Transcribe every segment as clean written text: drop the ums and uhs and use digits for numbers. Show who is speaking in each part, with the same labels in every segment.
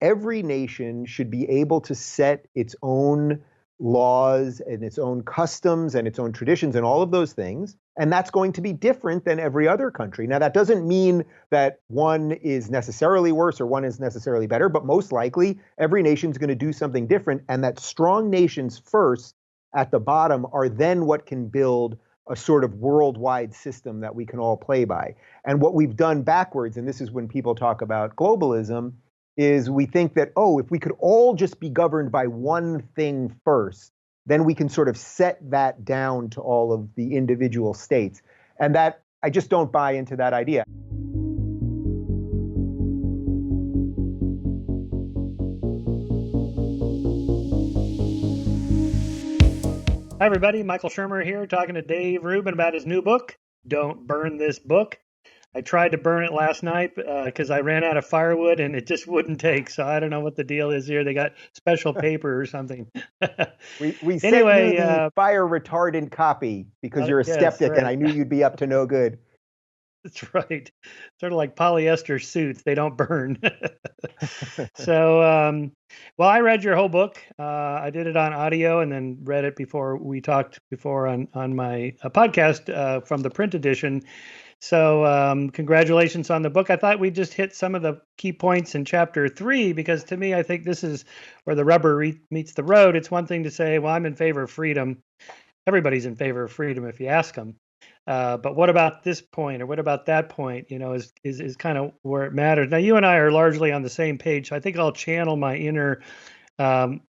Speaker 1: every nation should be able to set its own laws and its own customs and its own traditions and all of those things. And that's going to be different than every other country. Now, that doesn't mean that one is necessarily worse or one is necessarily better, but most likely every nation's going to do something different. And that strong nations first at the bottom are then what can build a sort of worldwide system that we can all play by. And what we've done backwards, and this is when people talk about globalism, is we think that, oh, if we could all just be governed by one thing first, then we can sort of set that down to all of the individual states. And that, I just don't buy into that idea.
Speaker 2: Hi, everybody. Michael Shermer here, talking to Dave Rubin about his new book, Don't Burn This Book. I tried to burn it last night because I ran out of firewood and it just wouldn't take. So I don't know what the deal is here. They got special paper or something.
Speaker 1: We sent
Speaker 2: Anyway,
Speaker 1: you the fire retardant copy because you're a
Speaker 2: yes,
Speaker 1: skeptic,
Speaker 2: right.
Speaker 1: and I knew you'd be up to no good.
Speaker 2: That's right. Sort of like polyester suits. They don't burn. So, well, I read your whole book. I did it on audio and then read it before we talked before on my podcast from the print edition. So congratulations on the book. I thought we just hit some of the key points in chapter 3, because to me, I think this is where the rubber meets the road. It's one thing to say, well, I'm in favor of freedom. Everybody's in favor of freedom if you ask them. But what about this point or what about that point, is kind of where it matters. Now, you and I are largely on the same page. So I think I'll channel my inner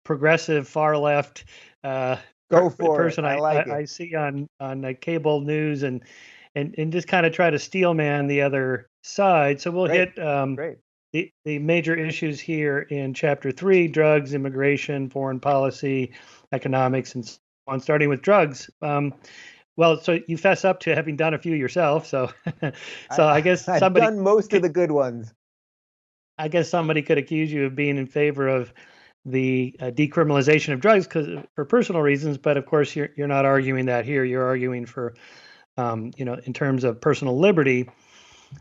Speaker 2: progressive far left
Speaker 1: Go for
Speaker 2: person
Speaker 1: it. I like it.
Speaker 2: I see on cable news and just kind of try to steel man the other side. So we'll
Speaker 1: Great.
Speaker 2: hit
Speaker 1: Great.
Speaker 2: the major issues here in chapter 3: drugs, immigration, foreign policy, economics, and so on, starting with drugs. Well, so you fess up to having done a few yourself. So I guess
Speaker 1: I've
Speaker 2: somebody
Speaker 1: done most of the good ones.
Speaker 2: I guess somebody could accuse you of being in favor of the decriminalization of drugs for personal reasons, but of course you're not arguing that here. You're arguing for in terms of personal liberty.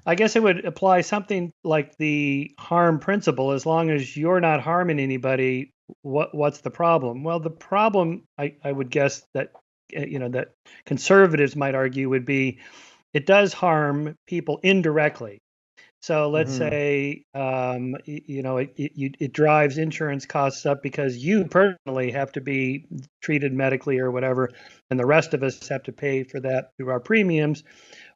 Speaker 2: I guess it would apply something like the harm principle. As long as you're not harming anybody, what's the problem? Well, the problem, I would guess that that conservatives might argue would be it does harm people indirectly. So let's say it drives insurance costs up because you personally have to be treated medically or whatever, and the rest of us have to pay for that through our premiums.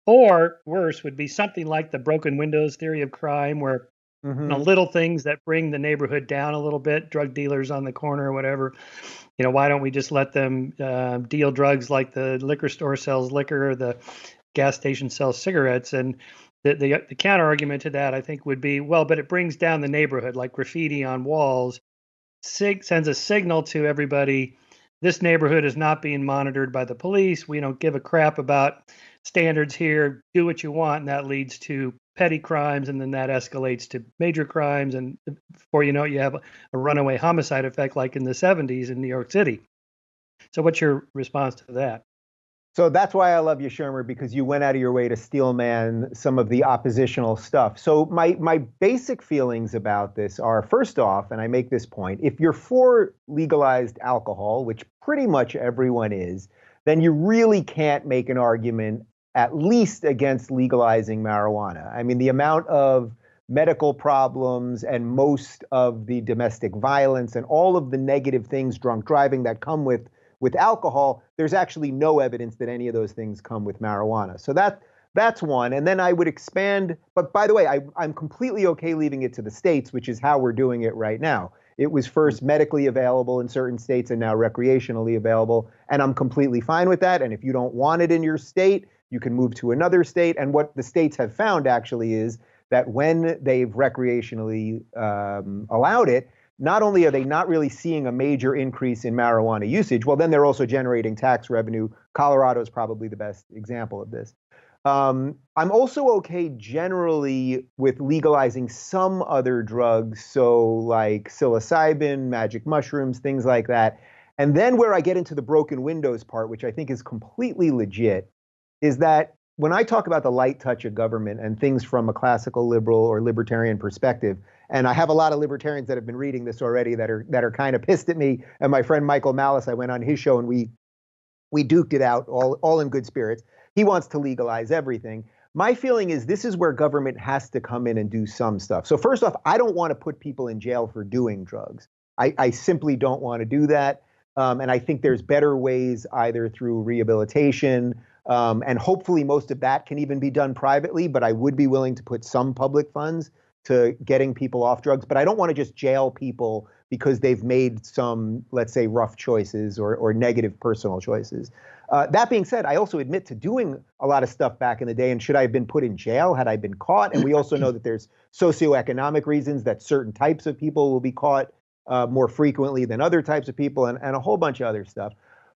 Speaker 2: Or worse would be something like the broken windows theory of crime, where little things that bring the neighborhood down a little bit, drug dealers on the corner or whatever, why don't we just let them deal drugs like the liquor store sells liquor or the gas station sells cigarettes? And the counter argument to that, I think, would be, well, but it brings down the neighborhood, like graffiti on walls sends a signal to everybody: this neighborhood is not being monitored by the police. We don't give a crap about standards here. Do what you want. And that leads to petty crimes, and then that escalates to major crimes. And before you know it, you have a runaway homicide effect like in the 70s in New York City. So what's your response to that?
Speaker 1: So that's why I love you, Shermer, because you went out of your way to steel man some of the oppositional stuff. So my basic feelings about this are, first off, and I make this point, if you're for legalized alcohol, which pretty much everyone is, then you really can't make an argument at least against legalizing marijuana. I mean, the amount of medical problems and most of the domestic violence and all of the negative things, drunk driving, that come with alcohol, there's actually no evidence that any of those things come with marijuana. So that's one. And then I would expand, but by the way, I'm completely okay leaving it to the states, which is how we're doing it right now. It was first medically available in certain states and now recreationally available. And I'm completely fine with that. And if you don't want it in your state, you can move to another state. And what the states have found actually is that when they've recreationally allowed it, not only are they not really seeing a major increase in marijuana usage, well, then they're also generating tax revenue. Colorado is probably the best example of this. I'm also okay generally with legalizing some other drugs, so like psilocybin, magic mushrooms, things like that. And then where I get into the broken windows part, which I think is completely legit, is that when I talk about the light touch of government and things from a classical liberal or libertarian perspective, and I have a lot of libertarians that have been reading this already that are kind of pissed at me. And my friend Michael Malice, I went on his show and we duked it out all in good spirits. He wants to legalize everything. My feeling is this is where government has to come in and do some stuff. So first off, I don't want to put people in jail for doing drugs. I simply don't want to do that. And I think there's better ways, either through rehabilitation, and hopefully most of that can even be done privately, but I would be willing to put some public funds to getting people off drugs. But I don't want to just jail people because they've made some, let's say, rough choices or negative personal choices. That being said, I also admit to doing a lot of stuff back in the day. And should I have been put in jail had I been caught? And we also know that there's socioeconomic reasons that certain types of people will be caught more frequently than other types of people, and a whole bunch of other stuff.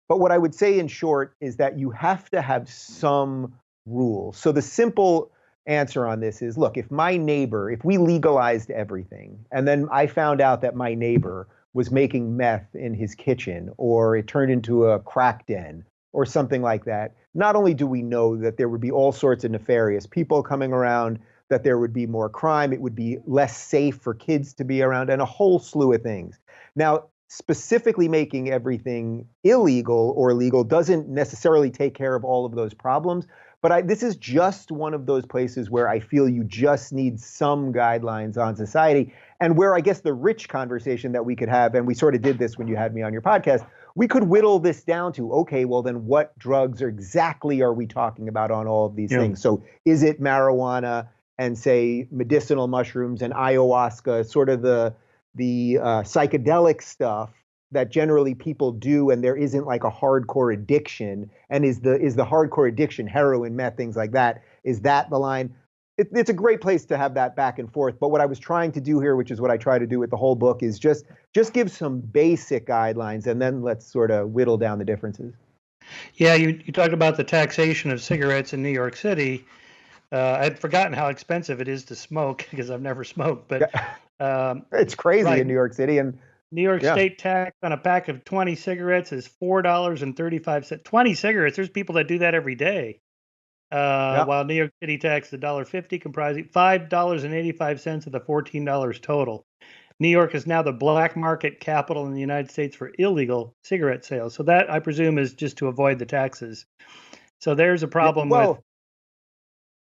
Speaker 1: But what I would say in short is that you have to have some rules. So the simple answer on this is, look, if we legalized everything, and then I found out that my neighbor was making meth in his kitchen, or it turned into a crack den, or something like that, not only do we know that there would be all sorts of nefarious people coming around, that there would be more crime, it would be less safe for kids to be around, and a whole slew of things. Now, specifically making everything illegal or legal doesn't necessarily take care of all of those problems. But this is just one of those places where I feel you just need some guidelines on society, and where I guess the rich conversation that we could have, and we sort of did this when you had me on your podcast, we could whittle this down to, okay, well then what drugs exactly are we talking about on all of these things? So is it marijuana and say medicinal mushrooms and ayahuasca, sort of the psychedelic stuff that generally people do, and there isn't like a hardcore addiction? And is the hardcore addiction heroin, meth, things like that? Is that the line? It's a great place to have that back and forth. But what I was trying to do here, which is what I try to do with the whole book, is just give some basic guidelines, and then let's sort of whittle down the differences.
Speaker 2: Yeah, you talked about the taxation of cigarettes in New York City. I'd forgotten how expensive it is to smoke because I've never smoked, but
Speaker 1: it's crazy
Speaker 2: right.
Speaker 1: in New York City. And
Speaker 2: New York State tax on a pack of 20 cigarettes is $4.35. 20 cigarettes. There's people that do that every day. While New York City tax is $1.50, comprising $5.85 of the $14 total. New York is now the black market capital in the United States for illegal cigarette sales. So that, I presume, is just to avoid the taxes. So there's a problem with.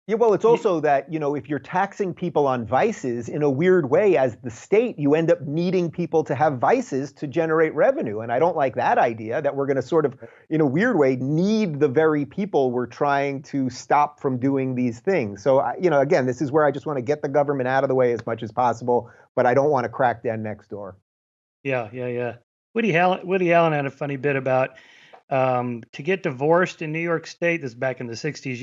Speaker 1: Yeah, well, it's also that, if you're taxing people on vices in a weird way as the state, you end up needing people to have vices to generate revenue. And I don't like that idea that we're going to sort of, in a weird way, need the very people we're trying to stop from doing these things. So, again, this is where I just want to get the government out of the way as much as possible, but I don't want to crack down next door.
Speaker 2: Yeah. Woody Allen had a funny bit about to get divorced in New York State. This is back in the 60s.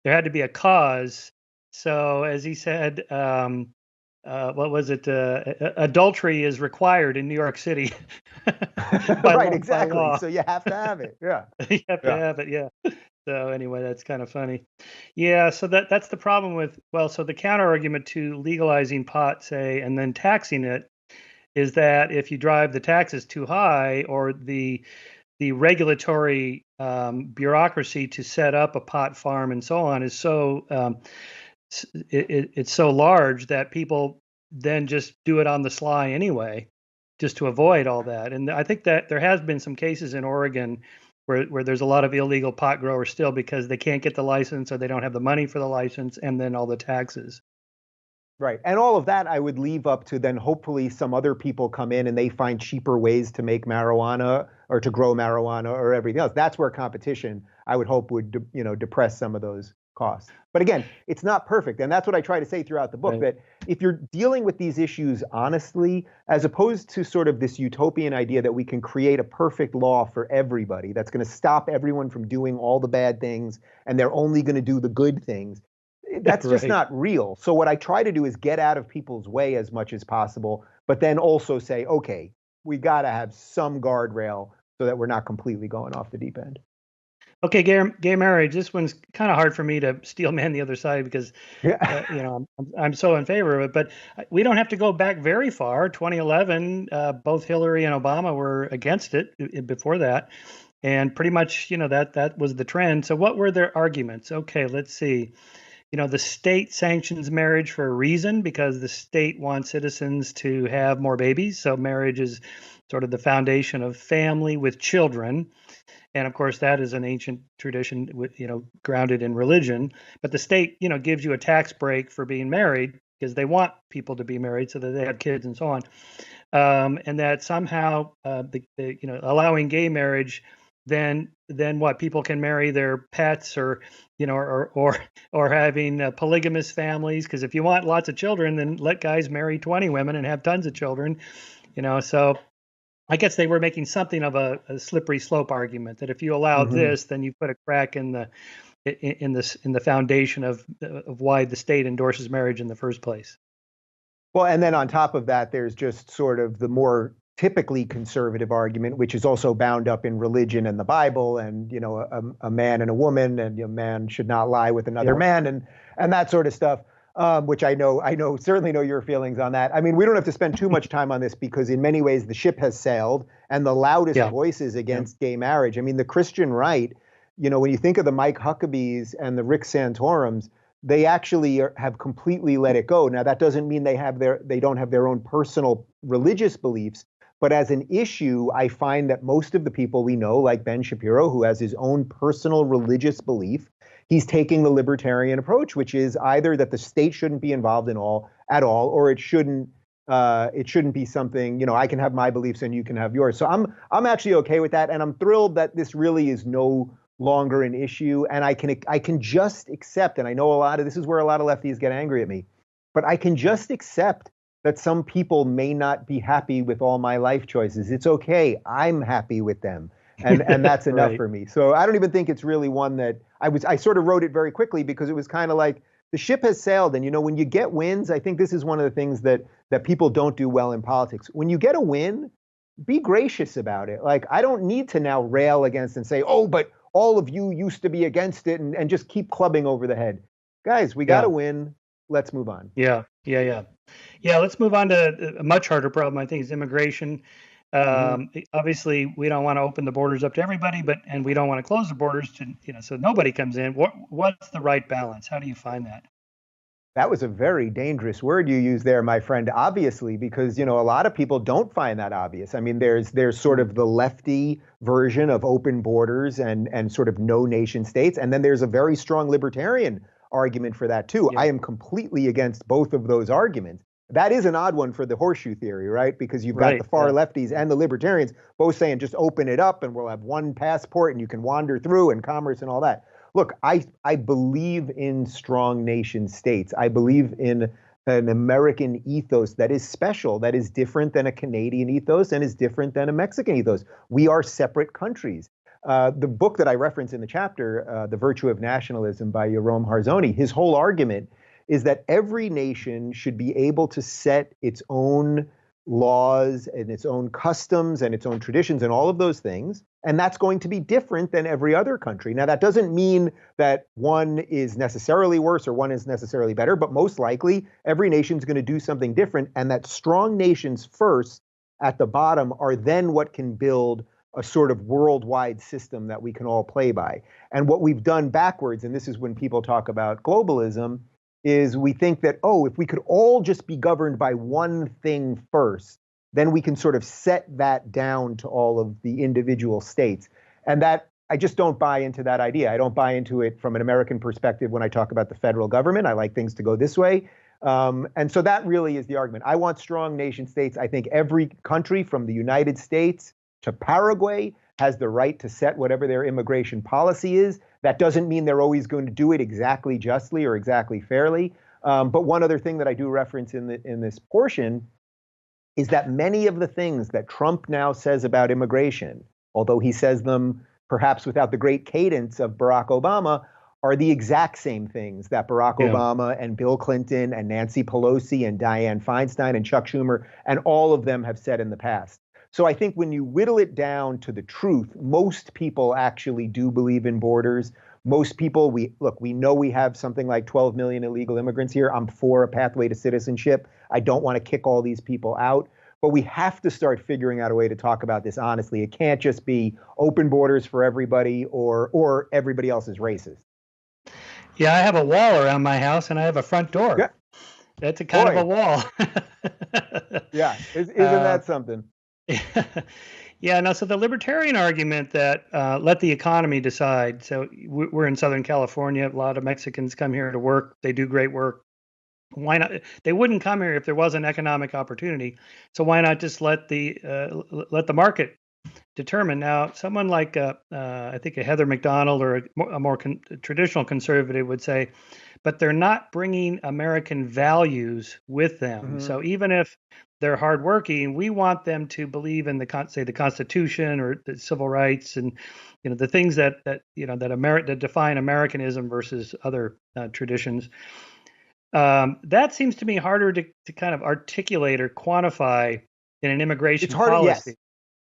Speaker 2: There had to be a cause. So as he said, what was it? Adultery is required in New York City.
Speaker 1: Right, exactly. So you have to have it. Yeah.
Speaker 2: You have to have it. Yeah. So anyway, that's kind of funny. Yeah. So that's the problem with, so the counter argument to legalizing pot, say, and then taxing it is that if you drive the taxes too high, or the regulatory bureaucracy to set up a pot farm and so on is so it's so large that people then just do it on the sly anyway, just to avoid all that. And I think that there has been some cases in Oregon where there's a lot of illegal pot growers still because they can't get the license, or they don't have the money for the license, and then all the taxes.
Speaker 1: Right. And all of that I would leave up to then hopefully some other people come in and they find cheaper ways to make marijuana or to grow marijuana or everything else. That's where competition, I would hope, would depress some of those costs. But again, it's not perfect. And that's what I try to say throughout the book, right, that if you're dealing with these issues honestly, as opposed to sort of this utopian idea that we can create a perfect law for everybody that's going to stop everyone from doing all the bad things and they're only going to do the good things, that's just not real. So what I try to do is get out of people's way as much as possible, but then also say, okay, we got to have some guardrail so that we're not completely going off the deep end.
Speaker 2: Okay, gay marriage. This one's kind of hard for me to steel man the other side because, I'm so in favor of it. But we don't have to go back very far. 2011, both Hillary and Obama were against it before that. And pretty much, that was the trend. So what were their arguments? Okay, let's see. The state sanctions marriage for a reason because the state wants citizens to have more babies. So marriage is sort of the foundation of family with children. And of course, that is an ancient tradition, grounded in religion. But the state, gives you a tax break for being married because they want people to be married so that they have kids and so on. And that somehow allowing gay marriage, then what, people can marry their pets, or or having polygamous families, because if you want lots of children, then let guys marry 20 women and have tons of children. So I guess they were making something of a slippery slope argument that if you allow this, then you put a crack in the foundation of why the state endorses marriage in the first place.
Speaker 1: Well, and then on top of that, there's just sort of the more typically conservative argument, which is also bound up in religion and the Bible, and a man and a woman, and a man should not lie with another man, and that sort of stuff. Which I certainly know your feelings on that. I mean, we don't have to spend too much time on this because in many ways the ship has sailed, and the loudest voices against gay marriage. I mean, the Christian right, when you think of the Mike Huckabees and the Rick Santorums, they actually have completely let it go. Now, that doesn't mean they don't have their own personal religious beliefs, but as an issue, I find that most of the people we know, like Ben Shapiro, who has his own personal religious belief, he's taking the libertarian approach, which is either that the state shouldn't be involved at all, or it shouldn't be something, I can have my beliefs and you can have yours. So I'm actually okay with that, and I'm thrilled that this really is no longer an issue, and I can just accept, and I know this is where a lot of lefties get angry at me, but I can just accept that some people may not be happy with all my life choices. It's okay. I'm happy with them. And that's enough for me. So I don't even think it's really one that I sort of wrote it very quickly because it was kind of like the ship has sailed. And, when you get wins, I think this is one of the things that people don't do well in politics. When you get a win, be gracious about it. Like, I don't need to now rail against and say, oh, but all of you used to be against it, and just keep clubbing over the head. Guys, we got to win. Let's move on.
Speaker 2: Yeah. Let's move on to a much harder problem, I think, is immigration. Obviously, we don't want to open the borders up to everybody, and we don't want to close the borders to, so nobody comes in. What's the right balance? How do you find that?
Speaker 1: That was a very dangerous word you used there, my friend, obviously, because, a lot of people don't find that obvious. I mean, there's sort of the lefty version of open borders and sort of no nation states. And then there's a very strong libertarian argument for that, too. Yeah. I am completely against both of those arguments. That is an odd one for the horseshoe theory, right? Because you've got the far lefties and the libertarians both saying just open it up and we'll have one passport and you can wander through and commerce and all that. Look, I believe in strong nation states. I believe in an American ethos that is special, that is different than a Canadian ethos and is different than a Mexican ethos. We are separate countries. The book that I reference in the chapter, The Virtue of Nationalism by Yoram Harzoni, his whole argument is that every nation should be able to set its own laws and its own customs and its own traditions and all of those things. And that's going to be different than every other country. Now, that doesn't mean that one is necessarily worse or one is necessarily better, but most likely every nation's going to do something different. And that strong nations first at the bottom are then what can build a sort of worldwide system that we can all play by. And what we've done backwards, and this is when people talk about globalism, is we think that, if we could all just be governed by one thing first, then we can sort of set that down to all of the individual states. And that, I just don't buy into that idea. I don't buy into it from an American perspective when I talk about the federal government. I like things to go this way. And so that really is the argument. I want strong nation states. I think every country from the United States to Paraguay has the right to set whatever their immigration policy is. That doesn't mean they're always going to do it exactly justly or exactly fairly. But one other thing that I do reference in this portion is that many of the things that Trump now says about immigration, although he says them perhaps without the great cadence of Barack Obama, are the exact same things that Barack Obama and Bill Clinton and Nancy Pelosi and Dianne Feinstein and Chuck Schumer and all of them have said in the past. So I think when you whittle it down to the truth, most people actually do believe in borders. Most people, we know we have something like 12 million illegal immigrants here. I'm for a pathway to citizenship. I don't want to kick all these people out. but we have to start figuring out a way to talk about this honestly. It can't just be open borders for everybody or everybody else is racist.
Speaker 2: Yeah, I have a wall around my house and I have a front door.
Speaker 1: Yeah.
Speaker 2: That's a kind of a
Speaker 1: Boy.
Speaker 2: wall.
Speaker 1: Yeah. Isn't
Speaker 2: Uh,
Speaker 1: that something?
Speaker 2: yeah, no, so the libertarian argument that let the economy decide. So we're in Southern California. A lot of Mexicans come here to work. They do great work. Why not? They wouldn't come here if there was an economic opportunity. So why not just let the market determine? Now, someone like I think a Heather McDonald or a more traditional conservative would say, but they're not bringing American values with them.
Speaker 1: Mm-hmm.
Speaker 2: So even if they're hardworking, we want them to believe in the Constitution or the civil rights and the things that that define Americanism versus other traditions. That seems to me harder to kind of articulate or quantify in an immigration
Speaker 1: It's harder,
Speaker 2: policy.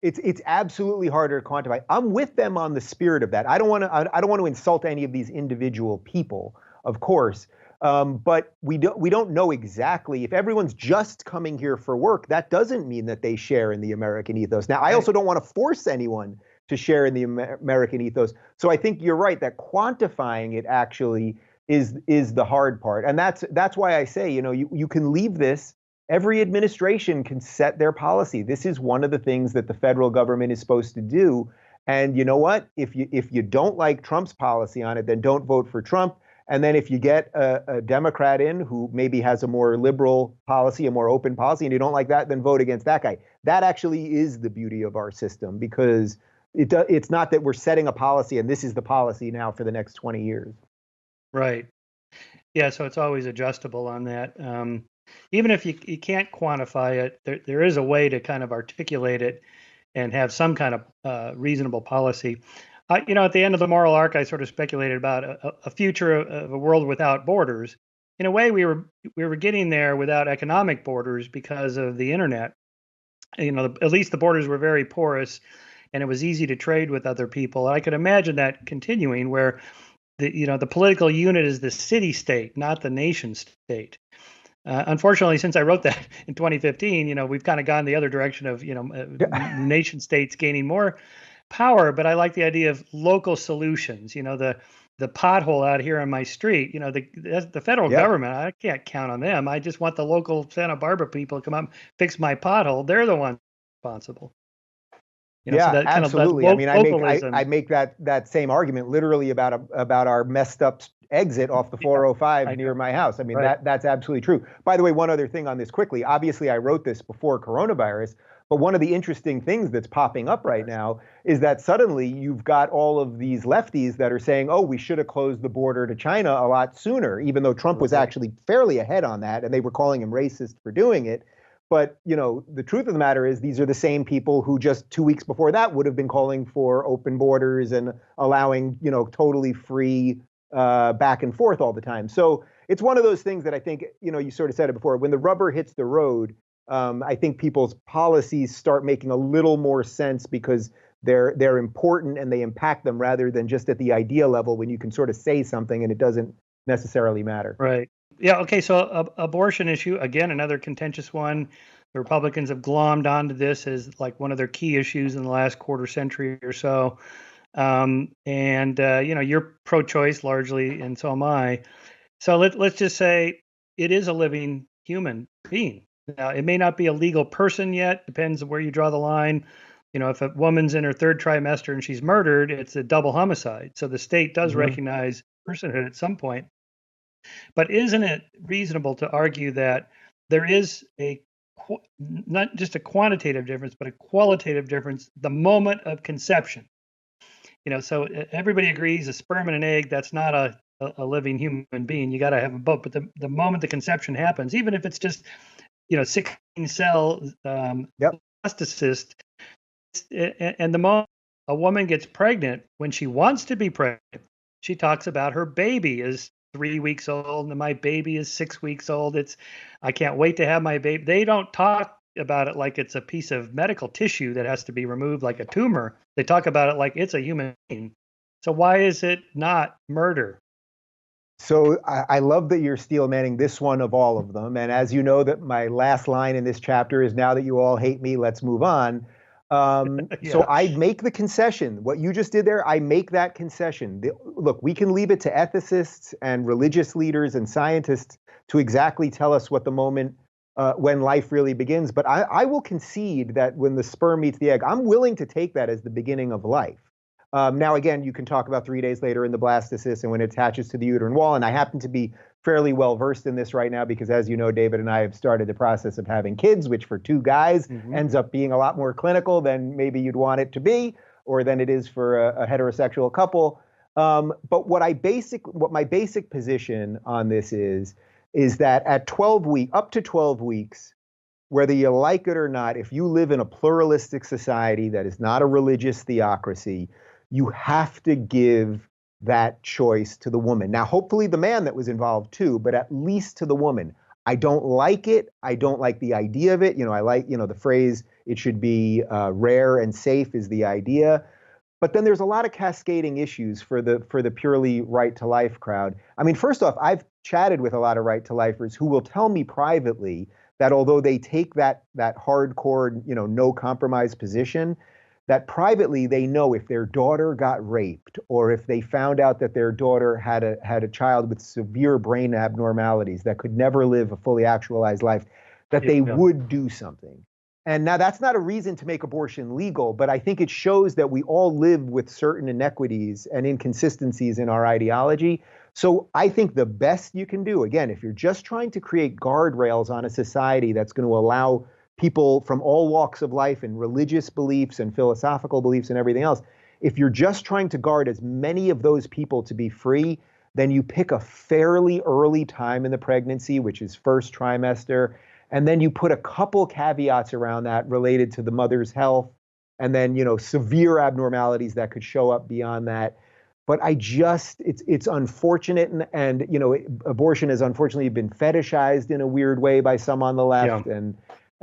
Speaker 1: yes. It's absolutely harder to quantify. I'm with them on the spirit of that. I don't want to insult any of these individual people, of course. But we don't know exactly if everyone's just coming here for work. That doesn't mean that they share in the American ethos. Now, I also don't want to force anyone to share in the American ethos. So I think you're right that quantifying it actually is the hard part, and that's why I say you can leave this. Every administration can set their policy. This is one of the things that the federal government is supposed to do. And you know what? If you don't like Trump's policy on it, then don't vote for Trump. And then if you get a Democrat in who maybe has a more liberal policy, a more open policy, and you don't like that, then vote against that guy. That actually is the beauty of our system, because it's not that we're setting a policy and this is the policy now for the next 20 years.
Speaker 2: Right. Yeah, so it's always adjustable on that. Even if you can't quantify it, there is a way to kind of articulate it and have some kind of reasonable policy. At the end of the moral arc, I sort of speculated about a future of a world without borders. In a way, we were getting there without economic borders because of the internet. At least the borders were very porous, and it was easy to trade with other people. And I could imagine that continuing, where the political unit is the city state, not the nation state. Unfortunately, since I wrote that in 2015, we've kind of gone the other direction of nation states gaining more power. But I like the idea of local solutions. The pothole out here on my street. The federal government. I can't count on them. I just want the local Santa Barbara people to come up and fix my pothole. They're the ones responsible.
Speaker 1: Yeah,
Speaker 2: so that
Speaker 1: absolutely.
Speaker 2: Kind of
Speaker 1: I make that same argument literally about our messed up exit off the 405 near my house. I mean,
Speaker 2: right.
Speaker 1: that's absolutely true. By the way, one other thing on this quickly. Obviously, I wrote this before coronavirus, but one of the interesting things that's popping up right now is that suddenly you've got all of these lefties that are saying, oh, we should have closed the border to China a lot sooner, even though Trump was actually fairly ahead on that, and they were calling him racist for doing it. But the truth of the matter is these are the same people who just 2 weeks before that would have been calling for open borders and allowing totally free back and forth all the time. So it's one of those things that I think you sort of said it before. When the rubber hits the road, I think people's policies start making a little more sense because they're important and they impact them rather than just at the idea level when you can sort of say something and it doesn't necessarily matter.
Speaker 2: Right. Yeah. Okay. So abortion issue, again, another contentious one. The Republicans have glommed onto this as like one of their key issues in the last quarter century or so. You're pro-choice largely, and so am I. So let's just say it is a living human being. Now, it may not be a legal person yet. Depends on where you draw the line. If a woman's in her third trimester and she's murdered, it's a double homicide. So the state does recognize personhood at some point. But isn't it reasonable to argue that there is not just a quantitative difference, but a qualitative difference the moment of conception? So everybody agrees a sperm and an egg, that's not a living human being. You got to have a both. But the moment the conception happens, even if it's just 16 cell blastocyst, and the moment a woman gets pregnant, when she wants to be pregnant, she talks about her baby is 3 weeks old and my baby is 6 weeks old. I can't wait to have my baby. They don't talk about it like it's a piece of medical tissue that has to be removed like a tumor. They talk about it like it's a human being. So why is it not murder?
Speaker 1: So I love that you're steel manning this one of all of them. And as you know, that my last line in this chapter is now that you all hate me, let's move on. So
Speaker 2: Yeah.
Speaker 1: I make the concession. What you just did there, I make that concession. Look, we can leave it to ethicists and religious leaders and scientists to exactly tell us what the moment when life really begins. But I will concede that when the sperm meets the egg, I'm willing to take that as the beginning of life. Now, again, you can talk about 3 days later in the blastocyst and when it attaches to the uterine wall. And I happen to be fairly well versed in this right now because, as you know, David and I have started the process of having kids, which for two guys
Speaker 2: Hmm.
Speaker 1: ends up being a lot more clinical than maybe you'd want it to be, or than it is for a heterosexual couple. But what my basic position on this is that at 12 weeks, up to 12 weeks, whether you like it or not, if you live in a pluralistic society that is not a religious theocracy, you have to give that choice to the woman. Now, hopefully the man that was involved too, but at least to the woman. I don't like it. I don't like the idea of it. I like, the phrase, it should be rare and safe is the idea. But then there's a lot of cascading issues for the purely right to life crowd. I mean, first off, I've chatted with a lot of right to lifers who will tell me privately that although they take that hardcore, no compromise position, that privately they know if their daughter got raped or if they found out that their daughter had a child with severe brain abnormalities that could never live a fully actualized life, that they
Speaker 2: Yeah.
Speaker 1: would do something. And now that's not a reason to make abortion legal, but I think it shows that we all live with certain inequities and inconsistencies in our ideology. So I think the best you can do, again, if you're just trying to create guardrails on a society that's going to allow people from all walks of life and religious beliefs and philosophical beliefs and everything else, if you're just trying to guard as many of those people to be free, then you pick a fairly early time in the pregnancy, which is first trimester, and then you put a couple caveats around that related to the mother's health, and then severe abnormalities that could show up beyond that. But it's unfortunate, and abortion has unfortunately been fetishized in a weird way by some on the
Speaker 2: Yeah.
Speaker 1: left,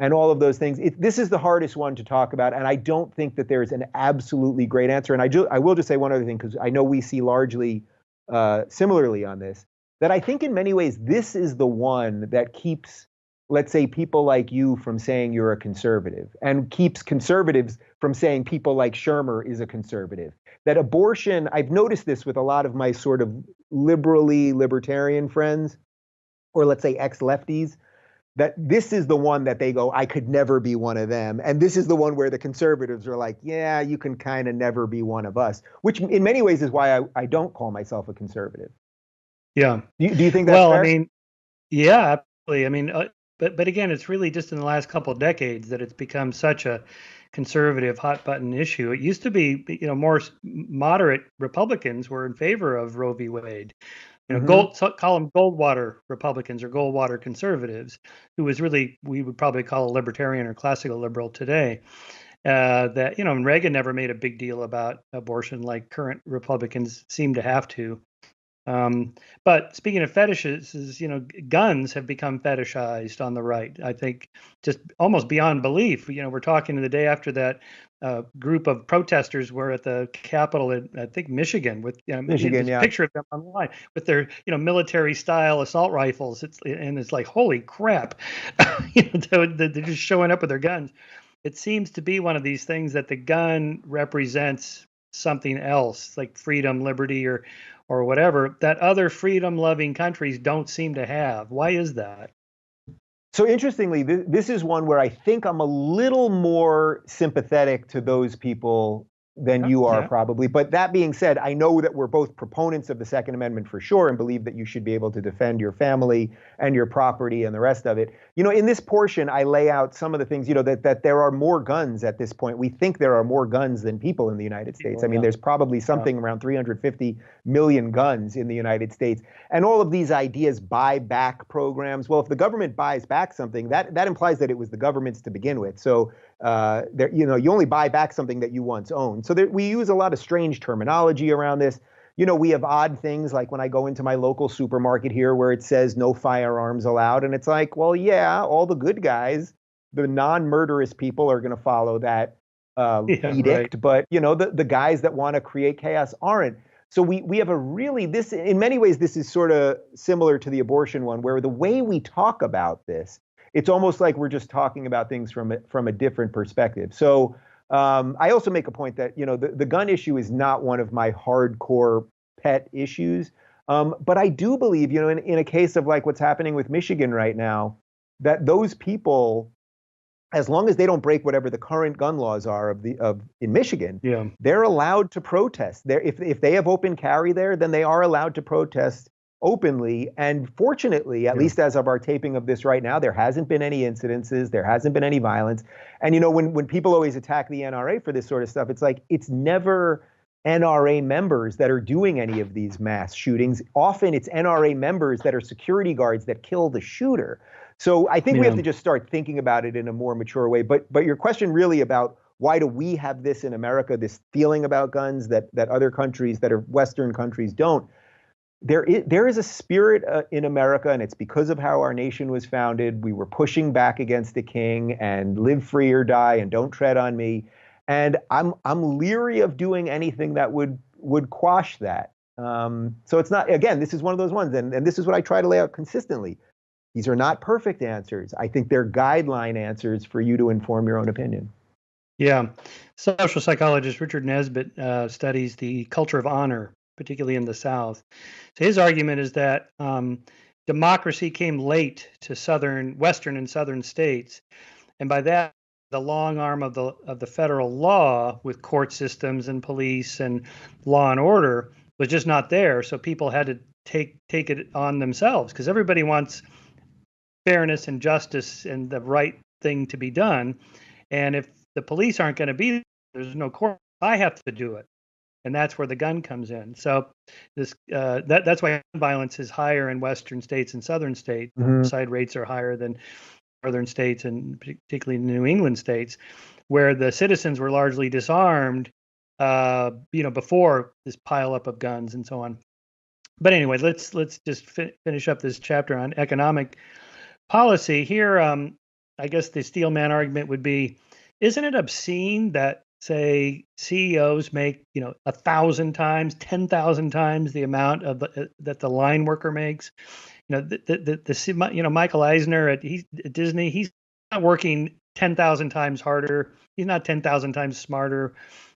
Speaker 1: and all of those things. This is the hardest one to talk about, and I don't think that there's an absolutely great answer. And I will just say one other thing, because I know we see largely similarly on this, that I think in many ways this is the one that keeps, let's say, people like you from saying you're a conservative, and keeps conservatives from saying people like Shermer is a conservative. That abortion, I've noticed this with a lot of my sort of liberally libertarian friends, or let's say ex-lefties, that this is the one that they go, I could never be one of them. And this is the one where the conservatives are like, yeah, you can kind of never be one of us, which in many ways is why I don't call myself a conservative.
Speaker 2: Yeah.
Speaker 1: Do you think that's
Speaker 2: Well, I
Speaker 1: fair?
Speaker 2: mean, yeah, absolutely. I mean, but again, it's really just in the last couple of decades that it's become such a conservative hot button issue. It used to be, more moderate Republicans were in favor of Roe v. Wade.
Speaker 1: Hmm.
Speaker 2: Call them Goldwater Republicans or Goldwater conservatives, who was really, we would probably call a libertarian or classical liberal today. That, and Reagan never made a big deal about abortion like current Republicans seem to have to. But speaking of fetishes, guns have become fetishized on the right. I think just almost beyond belief. We're talking the day after that group of protesters were at the Capitol in, I think, Michigan, with
Speaker 1: Michigan,
Speaker 2: there's a
Speaker 1: yeah.
Speaker 2: picture of them online with their military style assault rifles. It's like, holy crap, they're just showing up with their guns. It seems to be one of these things that the gun represents something else, like freedom, liberty, or whatever, that other freedom loving countries don't seem to have. Why is that?
Speaker 1: So interestingly, this is one where I think I'm a little more sympathetic to those people than
Speaker 2: Yeah,
Speaker 1: you are
Speaker 2: yeah,
Speaker 1: probably. But that being said, I know that we're both proponents of the Second Amendment for sure and believe that you should be able to defend your family and your property and the rest of it. In this portion, I lay out some of the things, that there are more guns at this point. We think there are more guns than people in the United States. I
Speaker 2: people,
Speaker 1: mean,
Speaker 2: yeah,
Speaker 1: there's probably
Speaker 2: yeah,
Speaker 1: something around 350 million guns in the United States. And all of these ideas, buy back programs. Well, if the government buys back something, that implies that it was the government's to begin with. So you only buy back something that you once owned. So we use a lot of strange terminology around this. We have odd things like when I go into my local supermarket here where it says no firearms allowed. And it's like, well, yeah, all the good guys, the non-murderous people are going to follow that
Speaker 2: yeah, right.
Speaker 1: edict. But, the guys that want to create chaos aren't. So we have a really, this in many ways, this is sort of similar to the abortion one, where the way we talk about this, it's almost like we're just talking about things from a different perspective. So I also make a point that, the gun issue is not one of my hardcore pet issues. But I do believe, in a case of like what's happening with Michigan right now, that those people, as long as they don't break whatever the current gun laws are in Michigan,
Speaker 2: Yeah.
Speaker 1: they're allowed to protest. If they have open carry there, then they are allowed to protest openly. And fortunately, at least as of our taping of this right now, there hasn't been any incidences, there hasn't been any violence. And when people always attack the NRA for this sort of stuff, it's like it's never NRA members that are doing any of these mass shootings. Often it's NRA members that are security guards that kill the shooter. So I think we have to just start thinking about it in a more mature way. But your question really about why do we have this in America, this feeling about guns that other countries that are Western countries don't? There is a spirit in America, and it's because of how our nation was founded. We were pushing back against the king and live free or die and don't tread on me. And I'm leery of doing anything that would quash that. So it's not, again, this is one of those ones, and this is what I try to lay out consistently. These are not perfect answers. I think they're guideline answers for you to inform your own opinion.
Speaker 2: Yeah. Social psychologist Richard Nesbitt studies the culture of honor, particularly in the South. So his argument is that democracy came late to Western and Southern states. And by that, the long arm of the federal law with court systems and police and law and order was just not there. So people had to take it on themselves because everybody wants fairness and justice and the right thing to be done. And if the police aren't going to be there's no court, I have to do it. And that's where the gun comes in. So this that's why gun violence is higher in Western states and Southern states. Homicide rates are higher than Northern states and particularly New England states, where the citizens were largely disarmed, before this pileup of guns and so on. But anyway, let's just finish up this chapter on economic policy here. I guess the Steelman argument would be, isn't it obscene that, say, CEOs make 1,000 times, 10,000 times the amount of that the line worker makes? Michael Eisner at Disney, he's not working 10,000 times harder. He's not 10,000 times smarter.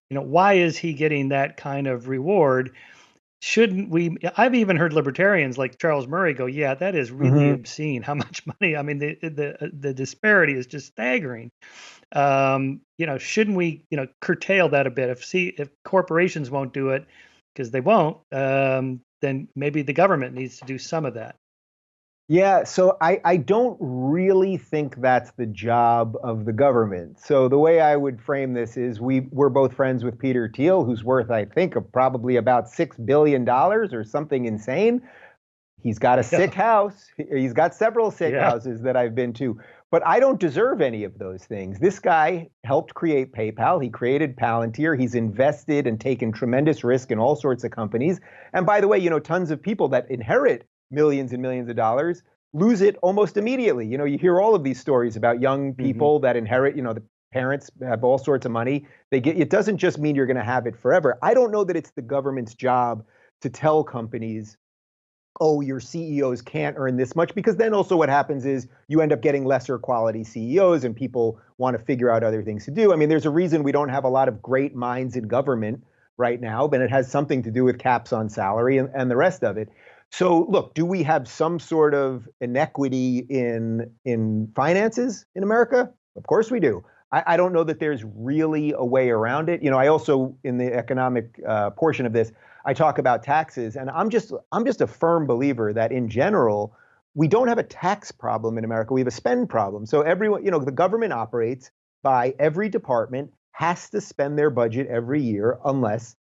Speaker 2: Why is he getting that kind of reward? Shouldn't we? I've even heard libertarians like Charles Murray go, "Yeah, that is really obscene. How much money? I mean, the disparity is just staggering." Shouldn't we, curtail that a bit? If corporations won't do it because they won't, then maybe the government needs to do some of that.
Speaker 1: Yeah, so I don't really think that's the job of the government. So the way I would frame this is we're both friends with Peter Thiel, who's worth, I think, of probably about $6 billion or something insane. He's got a sick house. He's got several sick houses that I've been to. But I don't deserve any of those things. This guy helped create PayPal. He created Palantir. He's invested and taken tremendous risk in all sorts of companies. And by the way, tons of people that inherit millions and millions of dollars lose it almost immediately. You hear all of these stories about young people that inherit, the parents have all sorts of money. It doesn't just mean you're going to have it forever. I don't know that it's the government's job to tell companies, oh, your CEOs can't earn this much, because then also what happens is you end up getting lesser quality CEOs and people want to figure out other things to do. I mean, there's a reason we don't have a lot of great minds in government right now, but it has something to do with caps on salary and the rest of it. So look, do we have some sort of inequity in finances in America? Of course we do. I don't know that there's really a way around it. I also, in the economic portion of this, I talk about taxes, and I'm just a firm believer that in general, we don't have a tax problem in America. We have a spend problem. So everyone, the government operates by every department has to spend their budget every year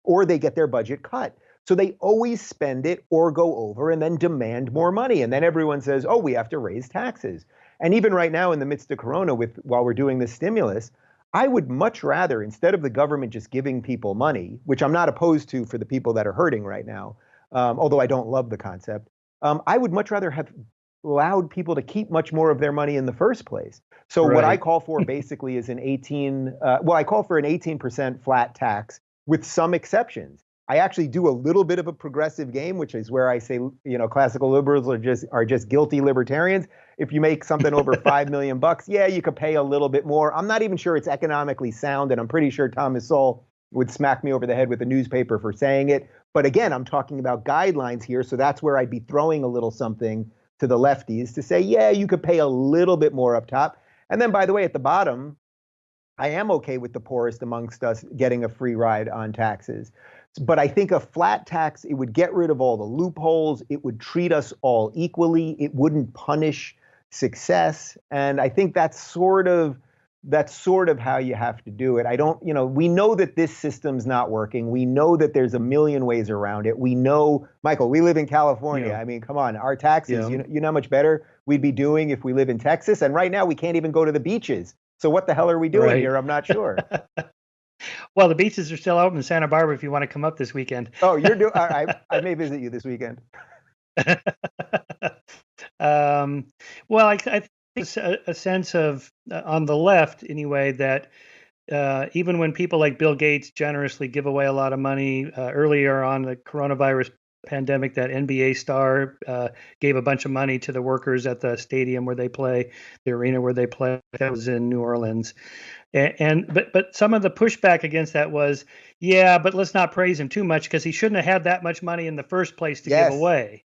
Speaker 1: or they get their budget cut. So they always spend it or go over and then demand more money. And then everyone says, oh, we have to raise taxes. And even right now in the midst of Corona, while we're doing this stimulus, I would much rather, instead of the government just giving people money, which I'm not opposed to for the people that are hurting right now, although I don't love the concept, I would much rather have allowed people to keep much more of their money in the first place. So what I call for basically is I call for an 18% flat tax with some exceptions. I actually do a little bit of a progressive game, which is where I say, classical liberals are just guilty libertarians. If you make something over 5 million bucks, yeah, you could pay a little bit more. I'm not even sure it's economically sound, and I'm pretty sure Thomas Sowell would smack me over the head with a newspaper for saying it. But again, I'm talking about guidelines here, so that's where I'd be throwing a little something to the lefties to say, yeah, you could pay a little bit more up top. And then, by the way, at the bottom, I am okay with the poorest amongst us getting a free ride on taxes. But I think a flat tax, it would get rid of all the loopholes. It would treat us all equally. It wouldn't punish success. And I think that's sort of how you have to do it. I don't, we know that this system's not working. We know that there's a million ways around it. We know, Michael, we live in California.
Speaker 2: Yeah.
Speaker 1: I mean, come on, our taxes,
Speaker 2: Yeah.
Speaker 1: you know how much better we'd be doing if we live in Texas. And right now we can't even go to the beaches. So what the hell are we doing
Speaker 2: Right.
Speaker 1: here? I'm not sure.
Speaker 2: Well, the beaches are still open in Santa Barbara if you want to come up this weekend.
Speaker 1: Oh, you're doing. I may visit you this weekend.
Speaker 2: Well, I think it's a sense of, on the left anyway, that even when people like Bill Gates generously give away a lot of money, earlier on the coronavirus pandemic, that NBA star gave a bunch of money to the workers at the stadium where they play, the arena where they play. That was in New Orleans. But some of the pushback against that was, yeah, but let's not praise him too much because he shouldn't have had that much money in the first place to
Speaker 1: Yes.
Speaker 2: give away.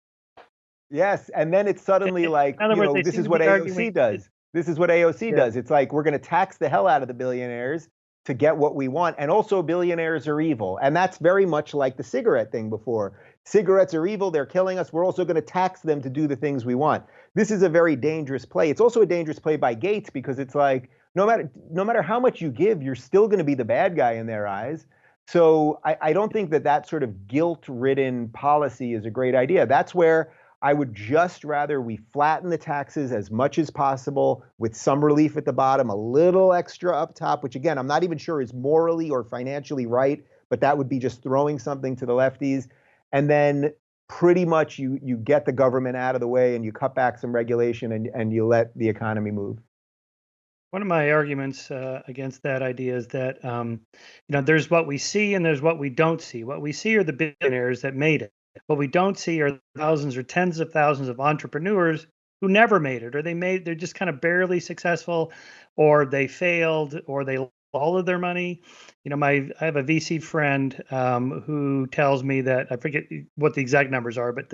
Speaker 1: Yes, and then it's suddenly like,
Speaker 2: In other words, they
Speaker 1: this
Speaker 2: seem
Speaker 1: is
Speaker 2: to
Speaker 1: what
Speaker 2: be
Speaker 1: AOC
Speaker 2: arguing.
Speaker 1: does. This is what AOC
Speaker 2: Yeah.
Speaker 1: does. It's like we're going to tax the hell out of the billionaires to get what we want. And also billionaires are evil. And that's very much like the cigarette thing before. Cigarettes are evil. They're killing us. We're also going to tax them to do the things we want. This is a very dangerous play. It's also a dangerous play by Gates because it's like no matter how much you give, you're still going to be the bad guy in their eyes. So I don't think that sort of guilt-ridden policy is a great idea. That's where I would just rather we flatten the taxes as much as possible with some relief at the bottom, a little extra up top, which again, I'm not even sure is morally or financially right, but that would be just throwing something to the lefties. And then pretty much you get the government out of the way and you cut back some regulation and you let the economy move.
Speaker 2: One of my arguments against that idea is that there's what we see and there's what we don't see. What we see are the billionaires that made it. What we don't see are thousands or tens of thousands of entrepreneurs who never made it, or they're just kind of barely successful, or they failed, or they lost all of their money. I have a VC friend who tells me that, I forget what the exact numbers are, but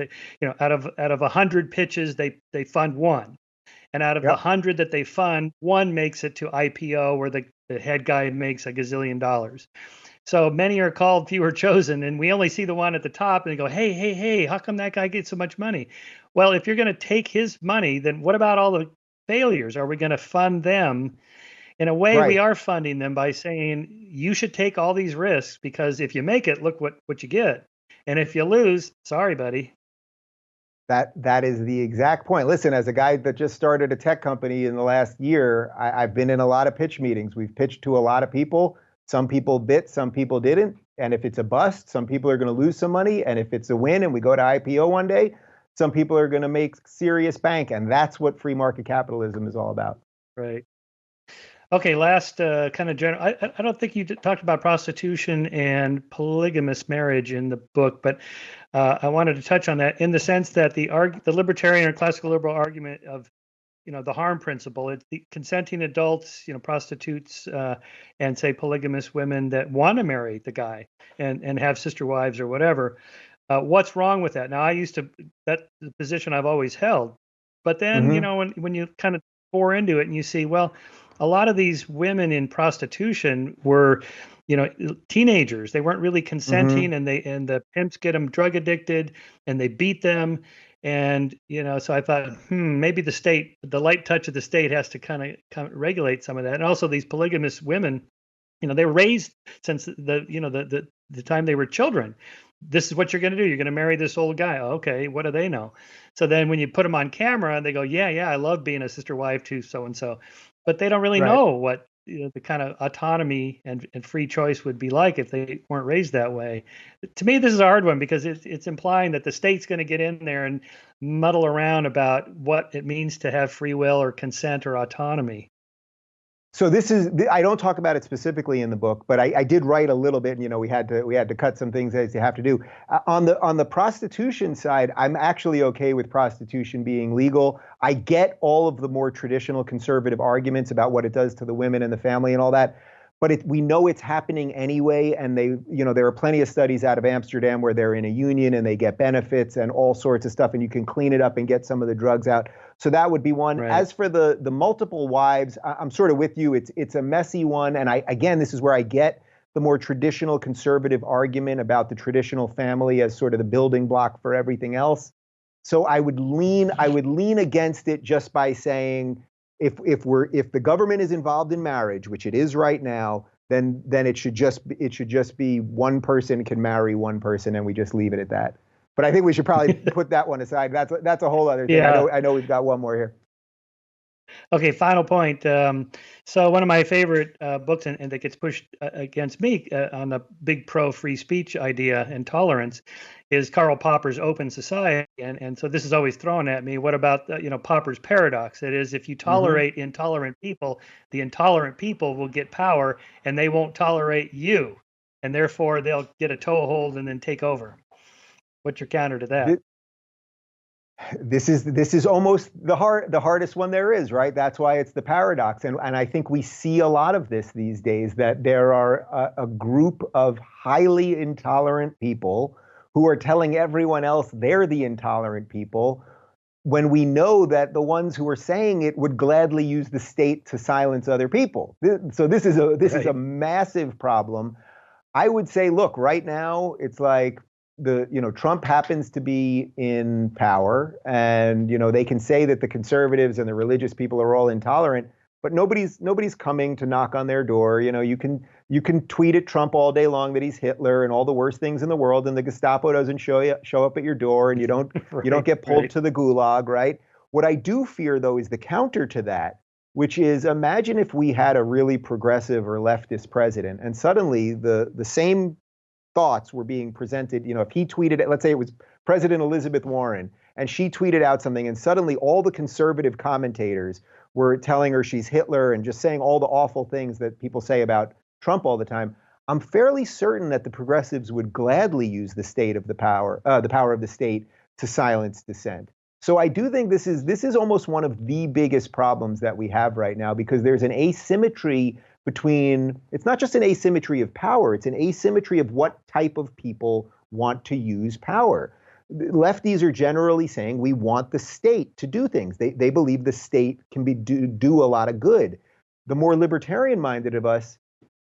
Speaker 2: out of 100 pitches, they fund one. And out of the
Speaker 1: Yep.
Speaker 2: 100 that they fund, one makes it to IPO where the head guy makes $1 gazillion. So many are called, few are chosen. And we only see the one at the top and they go, hey, how come that guy gets so much money? Well, if you're going to take his money, then what about all the failures? Are we going to fund them? In a way, we
Speaker 1: Right.
Speaker 2: are funding them by saying you should take all these risks because if you make it, look what you get. And if you lose, sorry, buddy.
Speaker 1: That is the exact point. Listen, as a guy that just started a tech company in the last year, I've been in a lot of pitch meetings. We've pitched to a lot of people. Some people bit, some people didn't. And if it's a bust, some people are going to lose some money. And if it's a win and we go to IPO one day, some people are going to make serious bank. And that's what free market capitalism is all about.
Speaker 2: Right. Okay, last kind of general. I don't think you talked about prostitution and polygamous marriage in the book, but I wanted to touch on that in the sense that the libertarian or classical liberal argument of the harm principle, it's the consenting adults, prostitutes, and say polygamous women that want to marry the guy and have sister wives or whatever. What's wrong with that? Now, that's the position I've always held, but then
Speaker 1: Mhm.
Speaker 2: when you kind of pour into it and you see, well, a lot of these women in prostitution were, teenagers. They weren't really
Speaker 1: Mhm.
Speaker 2: consenting, and the pimps get them drug addicted, and they beat them, and so I thought, maybe the light touch of the state has to kind of regulate some of that, and also these polygamous women, they were raised since the time they were children. This is what you're going to do. You're going to marry this old guy. Oh, okay, what do they know? So then when you put them on camera, they go, yeah, I love being a sister wife to so and so, but they don't really
Speaker 1: Right.
Speaker 2: know what the kind of autonomy and free choice would be like if they weren't raised that way. To me, this is a hard one because it's implying that the state's going to get in there and muddle around about what it means to have free will or consent or autonomy.
Speaker 1: So this is I don't talk about it specifically in the book, but I did write a little bit. You know, we had to cut some things as you have to do. On the prostitution side, I'm actually okay with prostitution being legal. I get all of the more traditional conservative arguments about what it does to the women and the family and all that, but we know it's happening anyway. And there are plenty of studies out of Amsterdam where they're in a union and they get benefits and all sorts of stuff, and you can clean it up and get some of the drugs out. So that would be one.
Speaker 2: Right.
Speaker 1: As for the multiple wives, I'm sort of with you. It's a messy one, and again, this is where I get the more traditional conservative argument about the traditional family as sort of the building block for everything else. So I would lean against it just by saying if the government is involved in marriage, which it is right now, then it should just be one person can marry one person, and we just leave it at that. But I think we should probably put that one aside. That's a whole other thing.
Speaker 2: Yeah.
Speaker 1: I know we've got one more here.
Speaker 2: Okay, final point. So one of my favorite books, and that gets pushed against me on the big pro-free speech idea and tolerance, is Karl Popper's Open Society. And so this is always thrown at me. What about Popper's paradox? That is, if you tolerate intolerant people, the intolerant people will get power, and they won't tolerate you, and therefore they'll get a toehold and then take over. What's your counter to that?
Speaker 1: This is almost the hardest one there is, right? That's why it's the paradox, and I think we see a lot of this these days, that there are a group of highly intolerant people who are telling everyone else they're the intolerant people, when we know that the ones who are saying it would gladly use the state to silence other people. So this is a massive problem. I would say, look, right now it's like Trump happens to be in power, and they can say that the conservatives and the religious people are all intolerant, but nobody's coming to knock on their door. You can tweet at Trump all day long that he's Hitler and all the worst things in the world, and the Gestapo doesn't show up at your door, and you don't get pulled to the gulag, right? What I do fear, though, is the counter to that, which is, imagine if we had a really progressive or leftist president, and suddenly the same thoughts were being presented. If he tweeted it, let's say it was President Elizabeth Warren, and she tweeted out something, and suddenly all the conservative commentators were telling her she's Hitler and just saying all the awful things that people say about Trump all the time. I'm fairly certain that the progressives would gladly use the power of the state to silence dissent. So I do think this is almost one of the biggest problems that we have right now, because there's an asymmetry it's not just an asymmetry of power, it's an asymmetry of what type of people want to use power. Lefties are generally saying we want the state to do things. They believe the state can do a lot of good. The more libertarian-minded of us,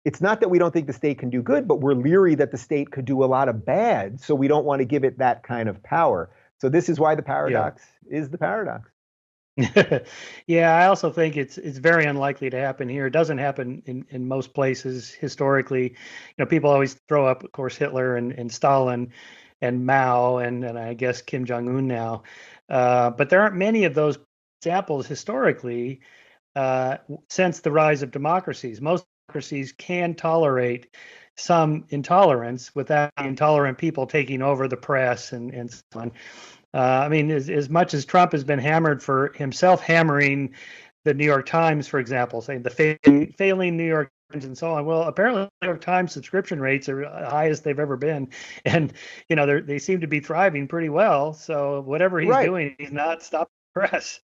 Speaker 1: it's not that we don't think the state can do good, but we're leery that the state could do a lot of bad, so we don't want to give it that kind of power. So this is why the paradox is the paradox.
Speaker 2: Yeah, I also think it's very unlikely to happen here. It doesn't happen in most places historically. People always throw up, of course, Hitler and Stalin and Mao and I guess Kim Jong-un now. But there aren't many of those examples historically since the rise of democracies. Most democracies can tolerate some intolerance without intolerant people taking over the press and so on. As much as Trump has been hammered for himself hammering the New York Times, for example, saying the failing New York Times and so on. Well, apparently the New York Times subscription rates are the highest they've ever been. And, they seem to be thriving pretty well. So whatever he's doing, he's not stopping the press.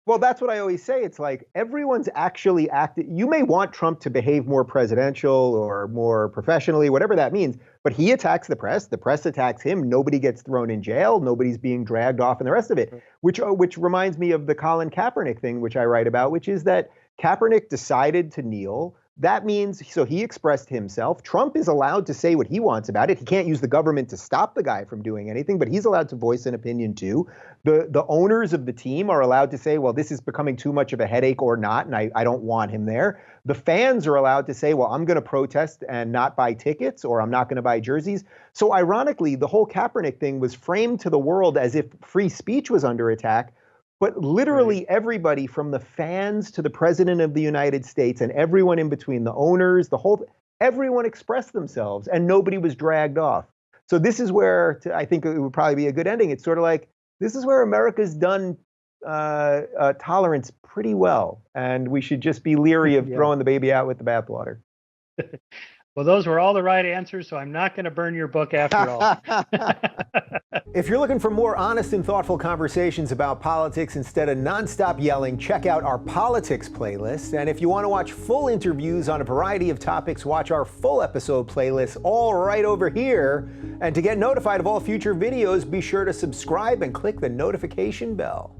Speaker 1: Well, that's what I always say. It's like everyone's actually acting. You may want Trump to behave more presidential or more professionally, whatever that means, but he attacks the press attacks him. Nobody gets thrown in jail. Nobody's being dragged off and the rest of it, which reminds me of the Colin Kaepernick thing, which I write about, which is that Kaepernick decided to kneel. That means, so he expressed himself. Trump is allowed to say what he wants about it. He can't use the government to stop the guy from doing anything, but he's allowed to voice an opinion too. The owners of the team are allowed to say, well, this is becoming too much of a headache or not, and I don't want him there. The fans are allowed to say, well, I'm going to protest and not buy tickets, or I'm not going to buy jerseys. So ironically, the whole Kaepernick thing was framed to the world as if free speech was under attack. But literally everybody, from the fans to the president of the United States and everyone in between, the owners, everyone expressed themselves and nobody was dragged off. So this is where I think it would probably be a good ending. It's sort of like, this is where America's done tolerance pretty well, and we should just be leery of
Speaker 2: Yeah.
Speaker 1: throwing the baby out with the bathwater.
Speaker 2: Well, those were all the right answers, so I'm not going to burn your book after all.
Speaker 1: If you're looking for more honest and thoughtful conversations about politics instead of nonstop yelling, check out our politics playlist. And if you want to watch full interviews on a variety of topics, watch our full episode playlist all right over here. And to get notified of all future videos, be sure to subscribe and click the notification bell.